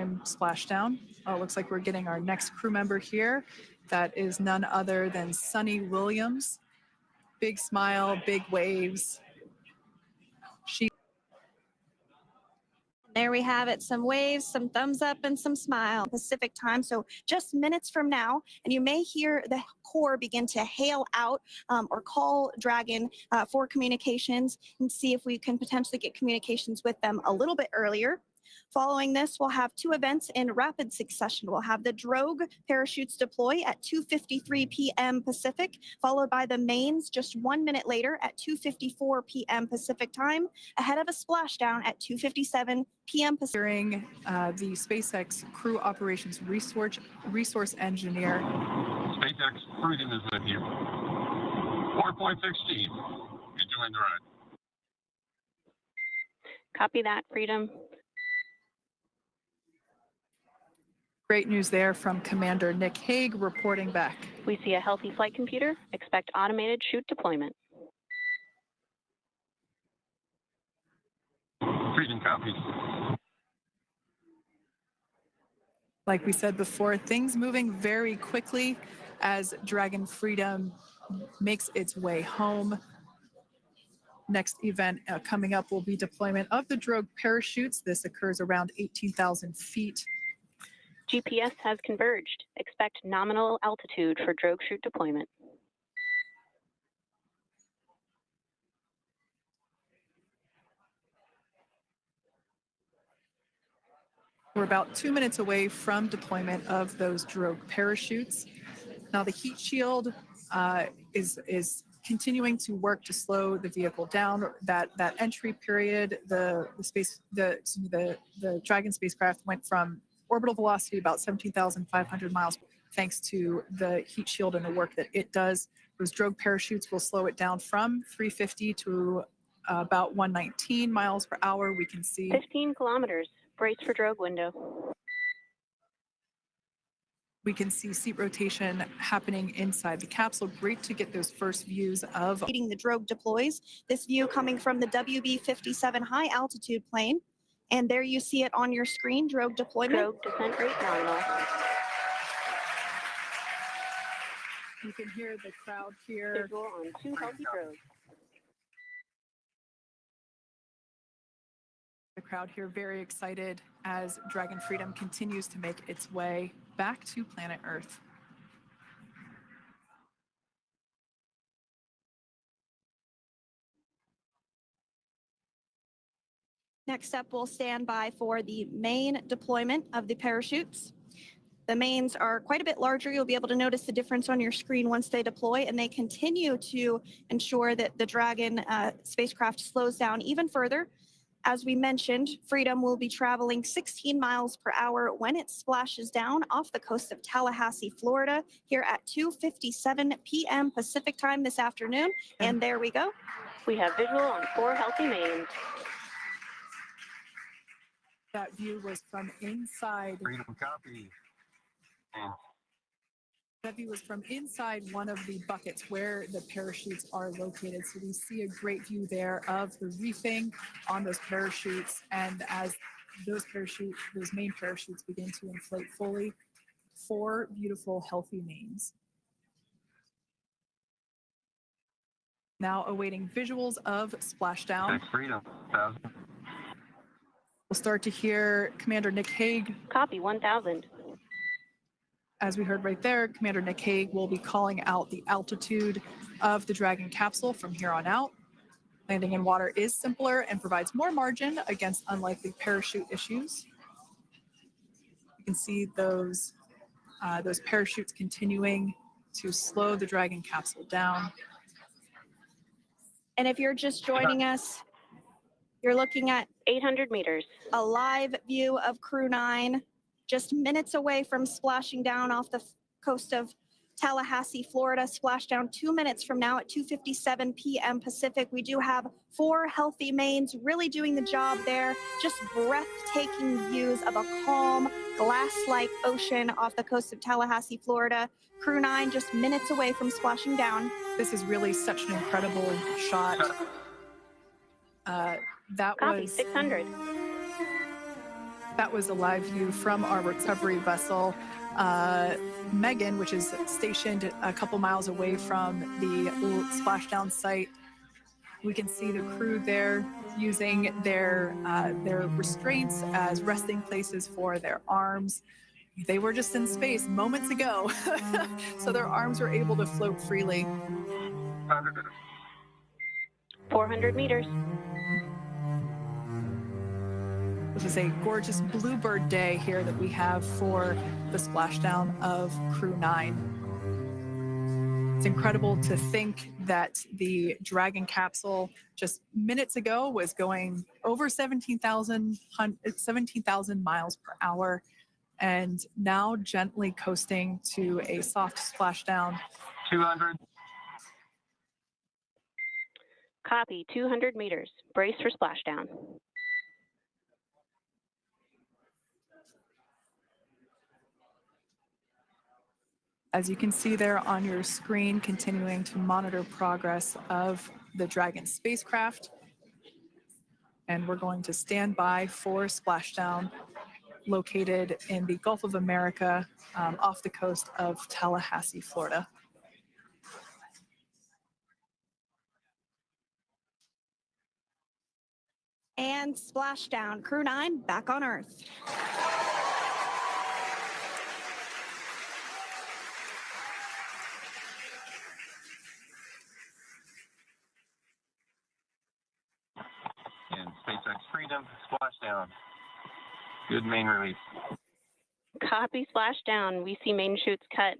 Freedom splashdown. Oh, it looks like we're getting our next crew member here. That is none other than Sunny Williams. Big smile, big waves. There we have it, some waves, some thumbs up, and some smile. Pacific time, so just minutes from now, and you may hear the Corps begin to hail out or call Dragon for communications and see if we can potentially get communications with them a little bit earlier. Following this, we'll have two events in rapid succession. We'll have the drogue parachutes deploy at 2:53 p.m. Pacific, followed by the mains just 1 minute later at 2:54 p.m. Pacific time, ahead of a splashdown at 2:57 p.m. Pacific. During the SpaceX Crew Operations Resource Engineer. SpaceX Freedom is with you. 4.16. Enjoying the ride. Copy that, Freedom. Great news there from Commander Nick Hague reporting back. We see a healthy flight computer. Expect automated chute deployment. Freedom copies. Like we said before, things moving very quickly as Dragon Freedom makes its way home. Next event coming up will be deployment of the drogue parachutes. This occurs around 18,000 feet. GPS has converged. Expect nominal altitude for drogue chute deployment. We're about 2 minutes away from deployment of those drogue parachutes. Now the heat shield is continuing to work to slow the vehicle down. That entry period, the Dragon spacecraft went from orbital velocity about 17,500 miles thanks to the heat shield and the work that it does. Those drogue parachutes will slow it down from 350 to about 119 miles per hour. We can see 15 kilometers. Brace for drogue window. We can see seat rotation happening inside the capsule. Great to get those first views of the drogue deploys. This view coming from the WB-57 high altitude plane. And there you see it on your screen, drogue deployment. Drogue descent rate nominal. You can hear the crowd here. Visual on 2 healthy drogues. The crowd here very excited as Dragon Freedom continues to make its way back to planet Earth. Next up, we'll stand by for the main deployment of the parachutes. The mains are quite a bit larger. You'll be able to notice the difference on your screen once they deploy, and they continue to ensure that the Dragon spacecraft slows down even further. As we mentioned, Freedom will be traveling 16 miles per hour when it splashes down off the coast of Tallahassee, Florida, here at 2:57 p.m. Pacific time this afternoon. And there we go. We have visual on 4 healthy mains. That view was from inside. Freedom copy. That view was from inside one of the buckets where the parachutes are located. So we see a great view there of the reefing on those parachutes. And as those main parachutes begin to inflate fully, 4 beautiful, healthy mains. Now awaiting visuals of splashdown. Freedom, 1,000. We'll start to hear Commander Nick Hague. Copy 1,000. As we heard right there, Commander Nick Hague will be calling out the altitude of the Dragon capsule from here on out. Landing in water is simpler and provides more margin against unlikely parachute issues. You can see those parachutes continuing to slow the Dragon capsule down. And if you're just joining us, you're looking at 800 meters. A live view of Crew 9, just minutes away from splashing down off the coast of Tallahassee, Florida. Splashdown 2 minutes from now at 2:57 p.m. Pacific. We do have 4 healthy mains really doing the job there. Just breathtaking views of a calm, glass-like ocean off the coast of Tallahassee, Florida. Crew 9 just minutes away from splashing down. This is really such an incredible shot. That Copy, was 600. That was a live view from our recovery vessel, Megan, which is stationed a couple miles away from the splashdown site. We can see the crew there using their restraints as resting places for their arms. They were just in space moments ago, so their arms were able to float freely. 400 meters. This is a gorgeous bluebird day here that we have for the splashdown of Crew 9. It's incredible to think that the Dragon capsule just minutes ago was going over 17,000 miles per hour, and now gently coasting to a soft splashdown. 200. Copy, 200 meters. Brace for splashdown. As you can see there on your screen, continuing to monitor progress of the Dragon spacecraft. And we're going to stand by for splashdown located in the Gulf of America off the coast of Tallahassee, Florida. And splashdown, Crew 9 back on Earth. And SpaceX Freedom, splashdown. Good main release. Copy, splashdown. We see main chutes cut.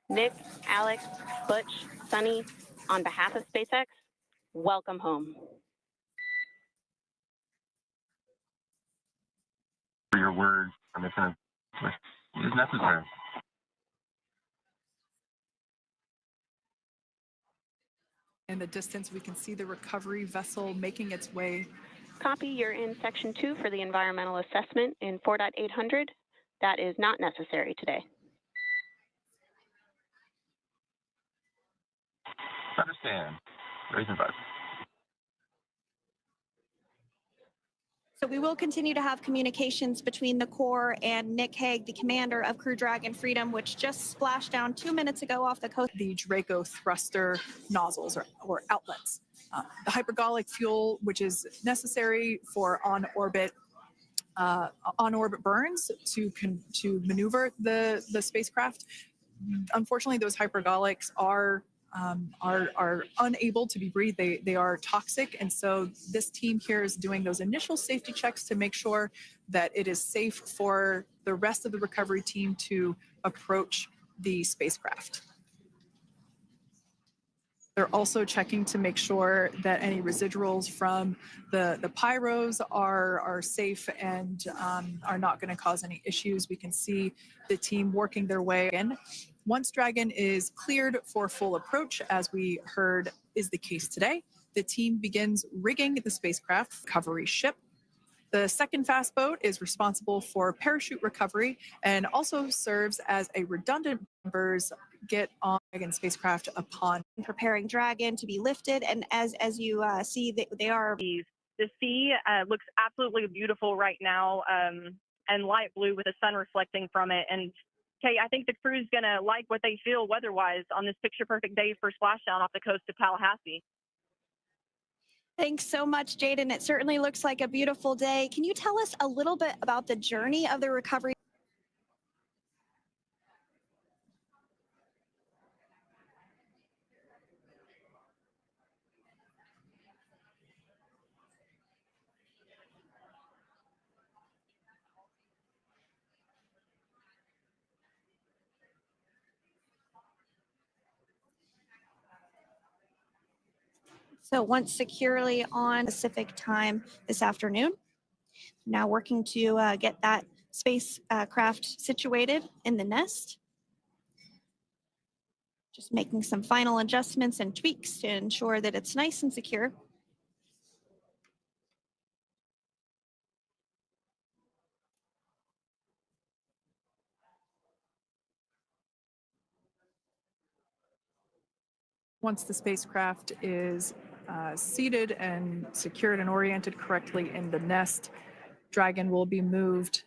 Nick, Alex, Butch, Sunny, on behalf of SpaceX, welcome home. For your words on this is necessary. In the distance, we can see the recovery vessel making its way. Copy, you're in section 2 for the environmental assessment in 4.800. That is not necessary today. Understand. Raising button. So we will continue to have communications between the Corps and Nick Hague, the commander of Crew Dragon Freedom, which just splashed down 2 minutes ago off the coast. The Draco thruster nozzles or outlets. The hypergolic fuel, which is necessary for on-orbit burns to maneuver the spacecraft. Unfortunately, those hypergolics are unable to be breathed. They are toxic, and so this team here is doing those initial safety checks to make sure that it is safe for the rest of the recovery team to approach the spacecraft. They're also checking to make sure that any residuals from the pyros are safe and are not going to cause any issues. We can see the team working their way in. Once Dragon is cleared for full approach, as we heard is the case today, the team begins rigging the spacecraft recovery ship. The second fast boat is responsible for parachute recovery and also serves as a redundant members get on Dragon spacecraft upon Preparing Dragon to be lifted, and as you see, they are. The sea looks absolutely beautiful right now, and light blue with the sun reflecting from it. And Kay, I think the crew's gonna like what they feel weather-wise on this picture-perfect day for splashdown off the coast of Tallahassee. Thanks so much, Jaden. It certainly looks like a beautiful day. Can you tell us a little bit about the journey of the recovery? So once securely on Pacific time this afternoon, now working to get that spacecraft situated in the nest. Just making some final adjustments and tweaks to ensure that it's nice and secure. Once the spacecraft is seated and secured and oriented correctly in the nest, Dragon will be moved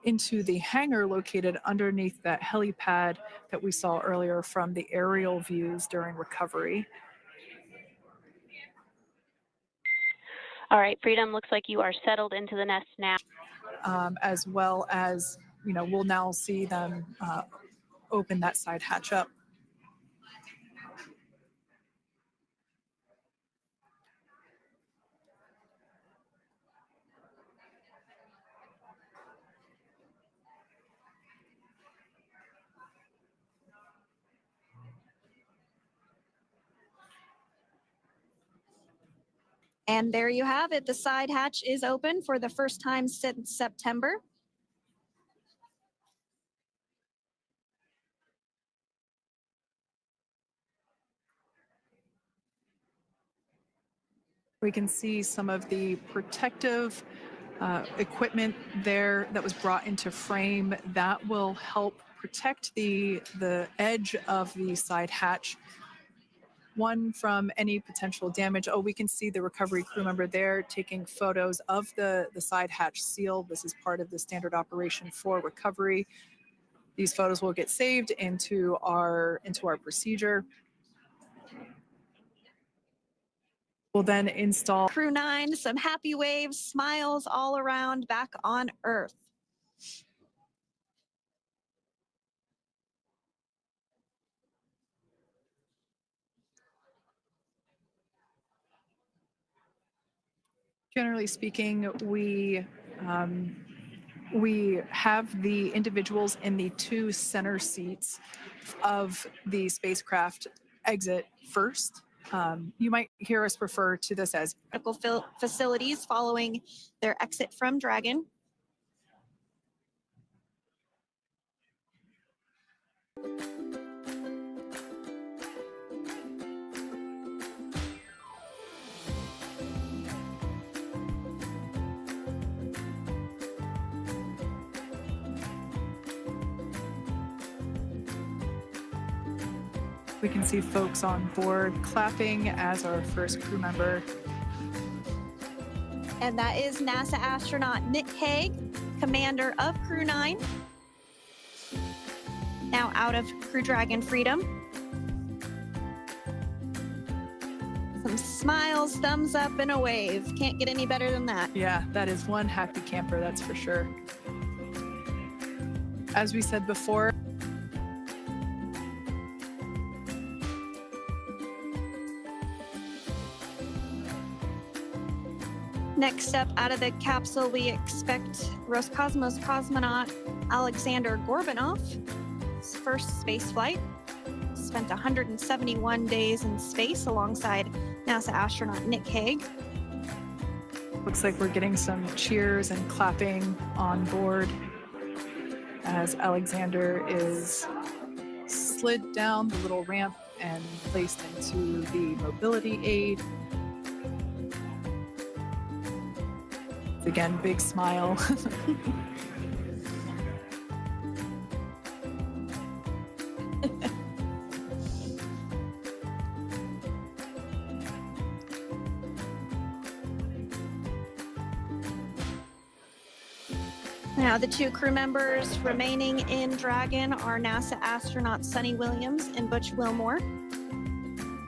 into the hangar located underneath that helipad that we saw earlier from the aerial views during recovery. All right, Freedom, looks like you are settled into the nest now. As well as, we'll now see them open that side hatch up. And there you have it. The side hatch is open for the first time since September. We can see some of the protective equipment there that was brought into frame that will help protect the edge of the side hatch. One, from any potential damage. Oh, we can see the recovery crew member there taking photos of the side hatch seal. This is part of the standard operation for recovery. These photos will get saved into our procedure. We'll then install Crew 9, some happy waves, smiles all around back on Earth. Generally speaking, we have the individuals in the 2 center seats of the spacecraft exit first. You might hear us refer to this as Medical facilities following their exit from Dragon. we can see folks on board clapping as our first crew member. And that is NASA astronaut Nick Hague, commander of Crew 9, now out of Crew Dragon Freedom. Some smiles, thumbs up, and a wave. Can't get any better than that. Yeah, that is one happy camper, that's for sure. As we said before, Next up out of the capsule, we expect Roscosmos cosmonaut Alexander Gorbunov's first space flight. Spent 171 days in space alongside NASA astronaut Nick Hague. looks like we're getting some cheers and clapping on board as Alexander is slid down the little ramp and placed into the mobility aid. Again, big smile. Now, the two crew members remaining in Dragon are NASA astronauts Sunny Williams and Butch Wilmore.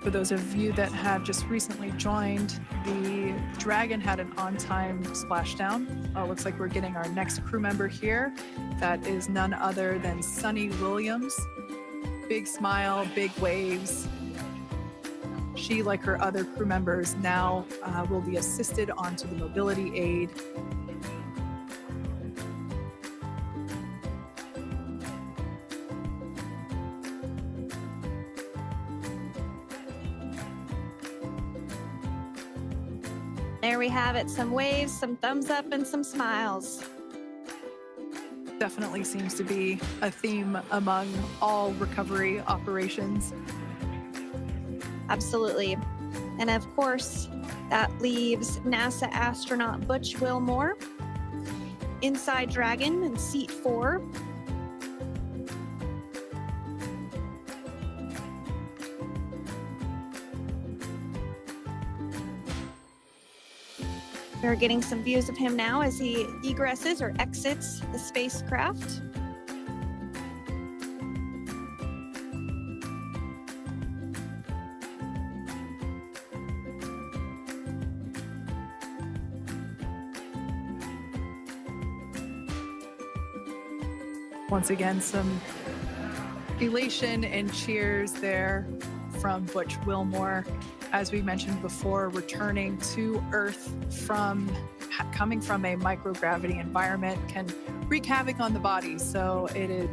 For those of you that have just recently joined, the Dragon had an on-time splashdown. Looks like we're getting our next crew member here. That is none other than Sunny Williams. Big smile, big waves. She, like her other crew members, now will be assisted onto the mobility aid. There we have it, some waves, some thumbs up, and some smiles. Definitely seems to be a theme among all recovery operations. Absolutely. And of course, that leaves NASA astronaut Butch Wilmore inside Dragon in seat 4. We're getting some views of him now as he egresses or exits the spacecraft. Once again, some elation and cheers there from Butch Wilmore. As we mentioned before, returning to Earth coming from a microgravity environment can wreak havoc on the body. So it is